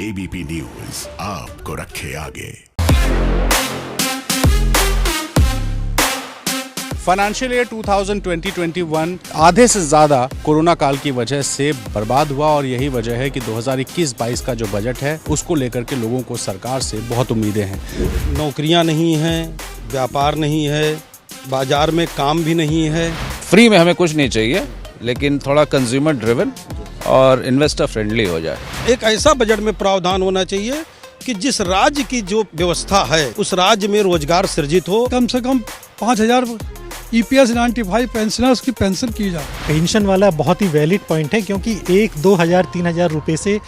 ABP news आपको रखे आगे। फाइनेंशियल ईयर 2020-21 आधे से ज़्यादा कोरोना काल की वजह से बर्बाद हुआ और यही वजह है कि 2021-22 का जो बजट है उसको लेकर के लोगों को सरकार से बहुत उम्मीदें हैं। नौकरियां नहीं हैं, व्यापार नहीं है, बाजार में काम भी नहीं है। फ्री में हमें कुछ नहीं चाहिए, लेकिन थोड़ा कंज्यूमर ड्रिवन और इन्वेस्टर फ्रेंडली हो जाए। एक ऐसा बजट में प्रावधान होना चाहिए कि जिस राज्य की जो व्यवस्था है उस राज्य में रोजगार सृजित हो। कम से कम 5,000 EPS 95 पेंशनर्स की पेंशन की जाए। पेंशन वाला बहुत ही वैलिड पॉइंट है, क्योंकि 1-2,000-3,000 रुपए से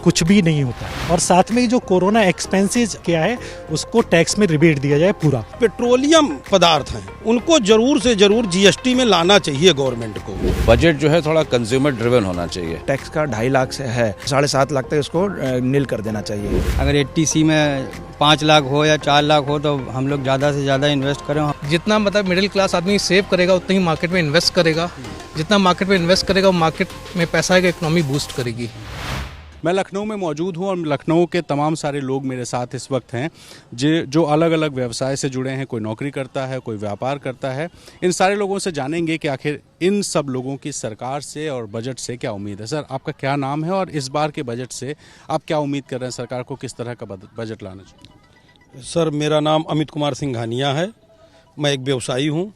कुछ भी नहीं होता। और साथ में जो कोरोना एक्सपेंसेस क्या है उसको टैक्स में रिबेट दिया जाए पूरा। पेट्रोलियम पदार्थ हैं उनको जरूर से जरूर GST में लाना चाहिए गवर्नमेंट को। बजट जो है थोड़ा कंज्यूमर ड्रिवन होना चाहिए। टैक्स का 2.5 लाख से है 7.5 लाख तक इसको नील कर देना चाहिए। अगर 80C में 5 लाख हो या 4 लाख हो तो हम लोग ज़्यादा से ज़्यादा इन्वेस्ट करें। जितना मतलब मिडिल क्लास आदमी सेव करेगा उतना ही मार्केट में इन्वेस्ट करेगा। जितना मार्केट में इन्वेस्ट करेगा मार्केट में पैसा आएगा, इकोनॉमी बूस्ट करेगी। मैं लखनऊ में मौजूद हूँ और लखनऊ के तमाम सारे लोग मेरे साथ इस वक्त हैं जो अलग अलग व्यवसाय से जुड़े हैं। कोई नौकरी करता है, कोई व्यापार करता है। इन सारे लोगों से जानेंगे कि आखिर इन सब लोगों की सरकार से और बजट से क्या उम्मीद है। सर, आपका क्या नाम है और इस बार के बजट से आप क्या उम्मीद कर रहे हैं? सरकार को किस तरह का बजट लाना चाहिए? सर, मेरा नाम अमित कुमार सिंघानिया है। मैं एक व्यवसायी हूँ।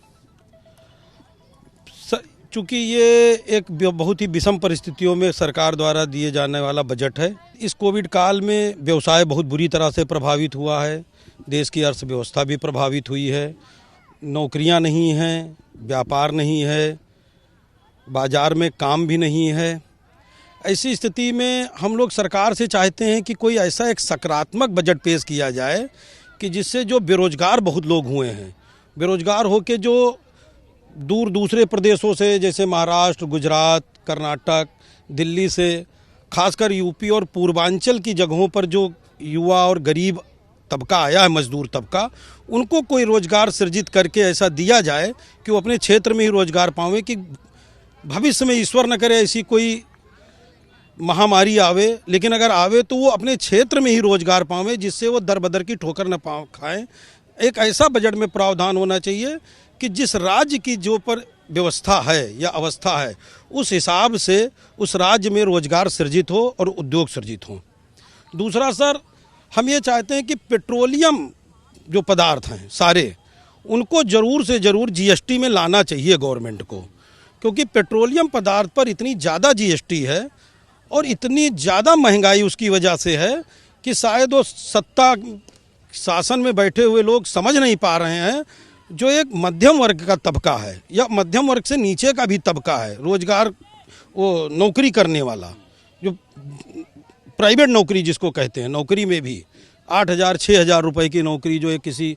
चूँकि ये एक बहुत ही विषम परिस्थितियों में सरकार द्वारा दिए जाने वाला बजट है। इस कोविड काल में व्यवसाय बहुत बुरी तरह से प्रभावित हुआ है। देश की अर्थव्यवस्था भी प्रभावित हुई है। नौकरियां नहीं हैं, व्यापार नहीं है, बाजार में काम भी नहीं है। ऐसी स्थिति में हम लोग सरकार से चाहते हैं कि कोई ऐसा एक सकारात्मक बजट पेश किया जाए कि जिससे जो बेरोजगार बहुत लोग हुए हैं, बेरोजगार होकर जो दूर दूसरे प्रदेशों से जैसे महाराष्ट्र, गुजरात, कर्नाटक, दिल्ली से खासकर यूपी और पूर्वांचल की जगहों पर जो युवा और गरीब तबका आया है, मजदूर तबका, उनको कोई रोज़गार सृजित करके ऐसा दिया जाए कि वो अपने क्षेत्र में ही रोज़गार पावें कि भविष्य में ईश्वर न करे ऐसी कोई महामारी आवे, लेकिन अगर आवे तो वो अपने क्षेत्र में ही रोज़गार पावें जिससे वो दर बदर की ठोकर न खाएं। एक ऐसा बजट में प्रावधान होना चाहिए कि जिस राज्य की जो पर व्यवस्था है या अवस्था है उस हिसाब से उस राज्य में रोजगार सृजित हो और उद्योग सृजित हो। दूसरा सर, हम ये चाहते हैं कि पेट्रोलियम जो पदार्थ हैं सारे उनको ज़रूर से ज़रूर GST में लाना चाहिए गवर्नमेंट को, क्योंकि पेट्रोलियम पदार्थ पर इतनी ज़्यादा GST है और इतनी ज़्यादा महंगाई उसकी वजह से है कि शायद वो सत्ता शासन में बैठे हुए लोग समझ नहीं पा रहे हैं। जो एक मध्यम वर्ग का तबका है या मध्यम वर्ग से नीचे का भी तबका है, रोजगार वो नौकरी करने वाला, जो प्राइवेट नौकरी जिसको कहते हैं, नौकरी में भी 8,000-6,000 रुपए की नौकरी जो एक किसी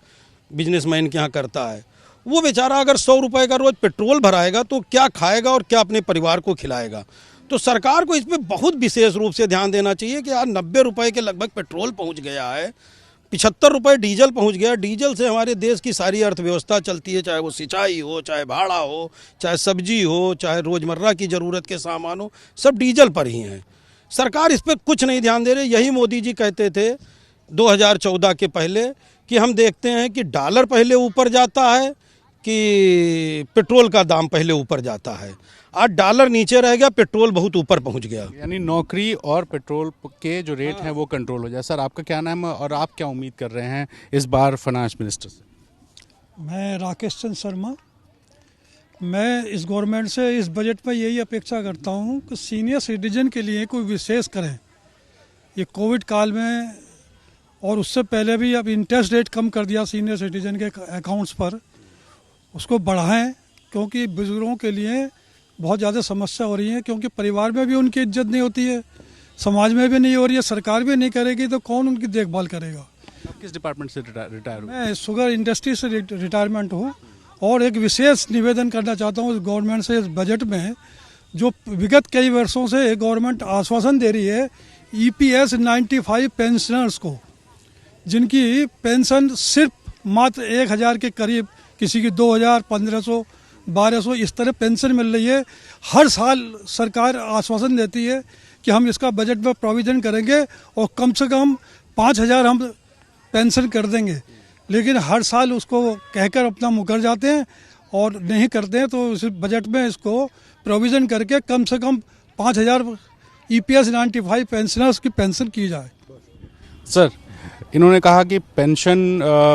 बिजनेसमैन के यहाँ करता है, वो बेचारा अगर 100 रुपए का रोज पेट्रोल भराएगा तो क्या खाएगा और क्या अपने परिवार को खिलाएगा। तो सरकार को इस पर बहुत विशेष रूप से ध्यान देना चाहिए कि यार 90 रुपए के लगभग पेट्रोल पहुँच गया है, 75 रुपये डीजल पहुंच गया। डीजल से हमारे देश की सारी अर्थव्यवस्था चलती है, चाहे वो सिंचाई हो, चाहे भाड़ा हो, चाहे सब्जी हो, चाहे रोज़मर्रा की ज़रूरत के सामान हो, सब डीजल पर ही हैं। सरकार इस पर कुछ नहीं ध्यान दे रही। यही मोदी जी कहते थे 2014 के पहले कि हम देखते हैं कि डॉलर पहले ऊपर जाता है कि पेट्रोल का दाम पहले ऊपर जाता है। आज डॉलर नीचे रह गया, पेट्रोल बहुत ऊपर पहुंच गया। यानी नौकरी और पेट्रोल के जो रेट हैं वो कंट्रोल हो जाए। सर, आपका क्या नाम है और आप क्या उम्मीद कर रहे हैं इस बार फाइनेंस मिनिस्टर से? मैं राकेश चंद्र शर्मा। मैं इस गवर्नमेंट से इस बजट पर यही अपेक्षा करता हूं कि सीनियर सिटीजन के लिए कोई विशेष करें। ये कोविड काल में और उससे पहले भी अब इंटरेस्ट रेट कम कर दिया सीनियर सिटीजन के अकाउंट्स पर, उसको बढ़ाएं, क्योंकि बुजुर्गों के लिए बहुत ज़्यादा समस्या हो रही है। क्योंकि परिवार में भी उनकी इज्जत नहीं होती है, समाज में भी नहीं हो रही है, सरकार भी नहीं करेगी तो कौन उनकी देखभाल करेगा। किस डिपार्टमेंट से रिटायर हो? मैं शुगर इंडस्ट्री से रिटायरमेंट हूँ और एक विशेष निवेदन करना चाहता हूँ इस गवर्नमेंट से। इस बजट में जो विगत कई वर्षों से गवर्नमेंट आश्वासन दे रही है EPS 95 पेंशनर्स को, जिनकी पेंशन सिर्फ मात्र 1,000 के करीब, किसी की 2,000, 1,500, 1,200 इस तरह पेंशन मिल रही है। हर साल सरकार आश्वासन देती है कि कि हम इसका बजट में प्रोविज़न करेंगे और कम से कम 5,000 हम पेंशन कर देंगे, लेकिन हर साल उसको कहकर अपना मुकर जाते हैं और नहीं करते हैं। तो इस बजट में इसको प्रोविज़न करके कम से कम 5,000 EPS 95 पेंशनर्स की पेंशन की जाए। सर, इन्होंने कहा कि पेंशन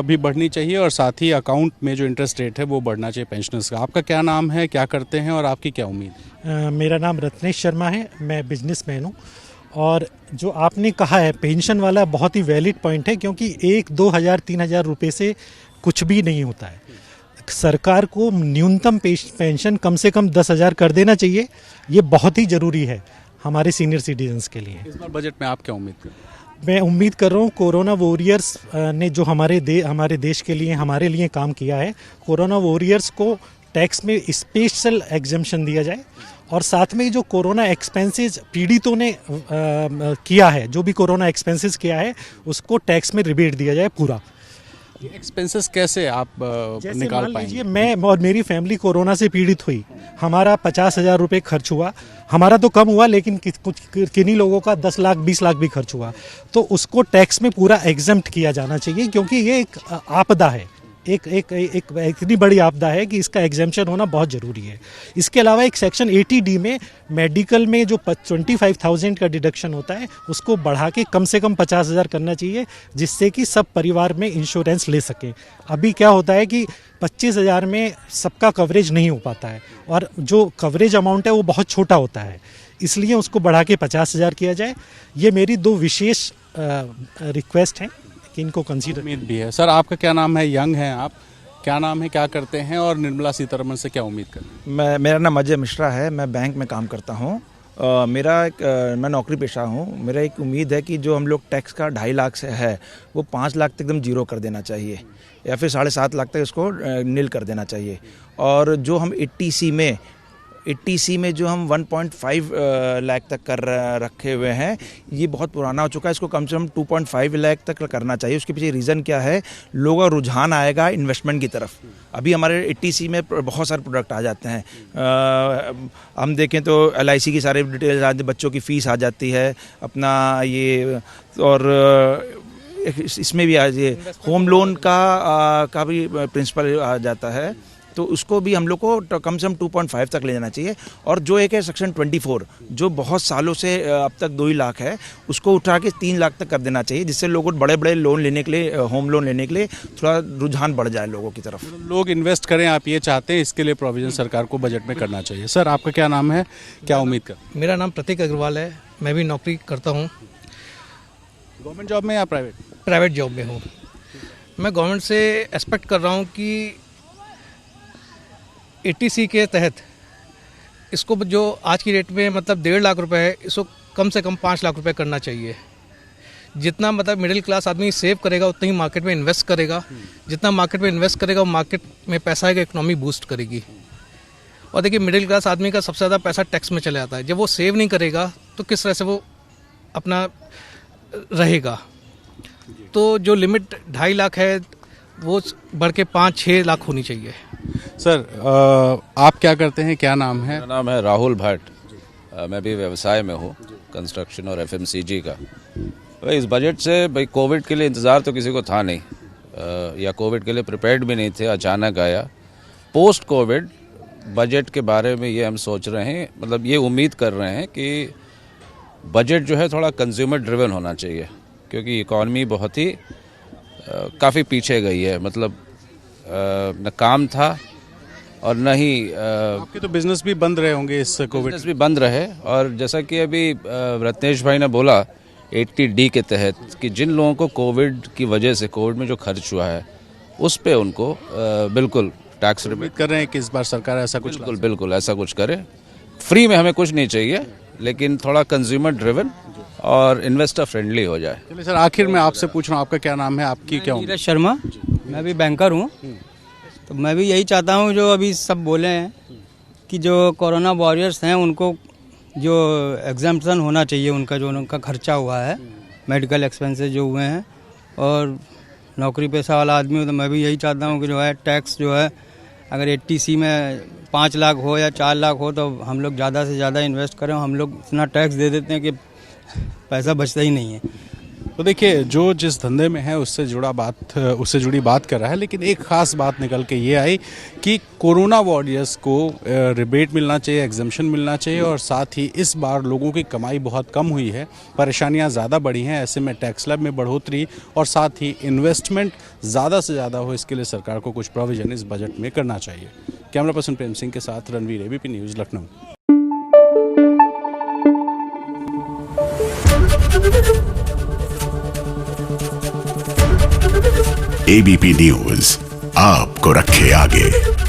भी बढ़नी चाहिए और साथ ही अकाउंट में जो इंटरेस्ट रेट है वो बढ़ना चाहिए पेंशनर्स का। आपका क्या नाम है, क्या करते हैं और आपकी क्या उम्मीद है? मेरा नाम रत्नेश शर्मा है, मैं बिजनेसमैन हूँ। और जो आपने कहा है पेंशन वाला बहुत ही वैलिड पॉइंट है, क्योंकि 1-2,000-3,000 रुपये से कुछ भी नहीं होता है। सरकार को न्यूनतम पेंशन कम से कम 10,000 कर देना चाहिए। ये बहुत ही ज़रूरी है हमारे सीनियर सिटीजन्स के लिए। इस बार बजट में आप क्या उम्मीद करते हैं? मैं उम्मीद कर रहा हूँ कोरोना वॉरियर्स ने जो हमारे देश के लिए हमारे लिए काम किया है, कोरोना वॉरियर्स को टैक्स में स्पेशल एग्जम्पशन दिया जाए और साथ में जो कोरोना एक्सपेंसेस पीड़ितों ने किया है, जो भी कोरोना एक्सपेंसेस किया है उसको टैक्स में रिबेट दिया जाए पूरा। एक्सपेंसेस कैसे आप निकाल पाएंगे? मैं और मेरी फैमिली कोरोना से पीड़ित हुई, हमारा 50,000 रुपये खर्च हुआ। हमारा तो कम हुआ, लेकिन कुछ किन्हीं लोगों का 10 लाख 20 लाख भी खर्च हुआ। तो उसको टैक्स में पूरा एग्जम्प्ट किया जाना चाहिए, क्योंकि ये एक आपदा है, एक इतनी बड़ी आपदा है कि इसका एग्जेम्पशन होना बहुत ज़रूरी है। इसके अलावा एक सेक्शन 80D में मेडिकल में जो 25,000 का डिडक्शन होता है उसको बढ़ा के कम से कम 50,000 करना चाहिए, जिससे कि सब परिवार में इंश्योरेंस ले सकें। अभी क्या होता है कि 25,000 में सबका कवरेज नहीं हो पाता है और जो कवरेज अमाउंट है वो बहुत छोटा होता है, इसलिए उसको बढ़ा के 50,000 किया जाए। ये मेरी 2 विशेष रिक्वेस्ट हैं कि इनको कंसीडर। उम्मीद भी है। सर, आपका क्या नाम है? यंग हैं आप, क्या नाम है, क्या करते हैं और निर्मला सीतारमण से क्या उम्मीद करते हैं? मेरा नाम अजय मिश्रा है, मैं बैंक में काम करता हूँ। मैं नौकरी पेशा हूँ। मेरा एक उम्मीद है कि जो हम लोग टैक्स का 2.5 लाख से है वो 5 लाख तक एकदम जीरो कर देना चाहिए, या फिर 7.5 लाख तक इसको नील कर देना चाहिए। और जो हम 80C में जो हम 1.5 लाख तक कर रखे हुए हैं, ये बहुत पुराना हो चुका है। इसको कम से कम 2.5 लाख तक करना चाहिए। उसके पीछे रीज़न क्या है? लोगों का रुझान आएगा इन्वेस्टमेंट की तरफ। अभी हमारे 80C में बहुत सारे प्रोडक्ट आ जाते हैं। हम देखें तो LIC की सारे डिटेल्स आ जाती है, बच्चों की फ़ीस आ जाती है, अपना ये, और इसमें भी आज ये होम लोन का भी प्रिंसिपल आ जाता है। तो उसको भी हम लोग को कम से कम 2.5 तक ले जाना चाहिए। और जो एक है सेक्शन 24 जो बहुत सालों से अब तक 2 ही लाख है, उसको उठा के 3 लाख तक कर देना चाहिए, जिससे लोगों को बड़े बड़े लोन लेने के लिए, होम लोन लेने के लिए थोड़ा रुझान बढ़ जाए लोगों की तरफ। लोग इन्वेस्ट करें, आप ये चाहते हैं, इसके लिए प्रोविजन सरकार को बजट में करना चाहिए। सर, आपका क्या नाम है, क्या उम्मीद कर? मेरा नाम प्रतीक अग्रवाल है, मैं भी नौकरी करता हूँ। गवर्नमेंट जॉब में या प्राइवेट? प्राइवेट जॉब में हूँ। मैं गवर्नमेंट से एक्सपेक्ट कर रहा हूँ कि 80C के तहत इसको जो आज की रेट में मतलब 1.5 लाख रुपए है, इसको कम से कम 5 लाख रुपए करना चाहिए। जितना मतलब मिडिल क्लास आदमी सेव करेगा उतना ही मार्केट में इन्वेस्ट करेगा। जितना मार्केट में इन्वेस्ट करेगा वो मार्केट में पैसा आएगा, इकोनॉमी बूस्ट करेगी। और देखिए, मिडिल क्लास आदमी का सबसे ज़्यादा पैसा टैक्स में चला जाता है। जब वो सेव नहीं करेगा तो किस तरह से वो अपना रहेगा? तो जो लिमिट 2.5 लाख है वो बढ़ के 5-6 लाख होनी चाहिए। सर, आप क्या करते हैं, क्या नाम है? मेरा नाम है राहुल भट्ट। मैं भी व्यवसाय में हूँ, कंस्ट्रक्शन और FMCG का। भाई, इस बजट से भाई कोविड के लिए इंतज़ार तो किसी को था नहीं, या कोविड के लिए प्रिपेयर्ड भी नहीं थे, अचानक आया। पोस्ट कोविड बजट के बारे में ये हम सोच रहे हैं, मतलब ये उम्मीद कर रहे हैं कि बजट जो है थोड़ा कंज्यूमर ड्रिवन होना चाहिए, क्योंकि इकॉनमी बहुत ही काफ़ी पीछे गई है। मतलब न काम था और न ही आपके तो बिजनेस भी बंद रहे होंगे इस कोविड? बिजनेस भी बंद रहे। और जैसा कि अभी रत्नेश भाई ने बोला 80D के तहत कि जिन लोगों को कोविड की वजह से, कोविड में जो खर्च हुआ है उस पे उनको बिल्कुल टैक्स रिबेट कर रहे हैं कि इस बार सरकार ऐसा कुछ बिल्कुल ऐसा कुछ करे। फ्री में हमें कुछ नहीं चाहिए, लेकिन थोड़ा कंज्यूमर ड्रिवन और इन्वेस्टर फ्रेंडली हो जाए। चलिए सर, आखिर में आपसे पूछ रहा हूँ, आपका क्या नाम है, आपकी क्या उम्र? नीरज शर्मा, मैं भी बैंकर हूँ। तो मैं भी यही चाहता हूँ जो अभी सब बोले हैं कि जो कोरोना वॉरियर्स हैं उनको जो एग्जाम्पशन होना चाहिए, उनका जो उनका खर्चा हुआ है, मेडिकल एक्सपेंसेस जो हुए हैं। और नौकरी पेशा वाला आदमी हो तो मैं भी यही चाहता हूँ कि जो है टैक्स जो है अगर 80C में 5 लाख हो या 4 लाख हो तो हम लोग ज़्यादा से ज़्यादा इन्वेस्ट करें। हम लोग इतना टैक्स दे देते हैं कि पैसा बचता ही नहीं है। तो देखिए, जो जिस धंधे में है उससे जुड़ी बात कर रहा है, लेकिन एक ख़ास बात निकल के ये आई कि कोरोना वॉरियर्स को रिबेट मिलना चाहिए, एग्जम्पशन मिलना चाहिए, और साथ ही इस बार लोगों की कमाई बहुत कम हुई है, परेशानियां ज़्यादा बढ़ी हैं, ऐसे में टैक्स स्लैब में बढ़ोतरी और साथ ही इन्वेस्टमेंट ज़्यादा से ज़्यादा हो, इसके लिए सरकार को कुछ प्रोविजन इस बजट में करना चाहिए। कैमरा पर्सन प्रेम सिंह के साथ Ranveer, ABP news, Lucknow. ABP news आपको रखे आगे।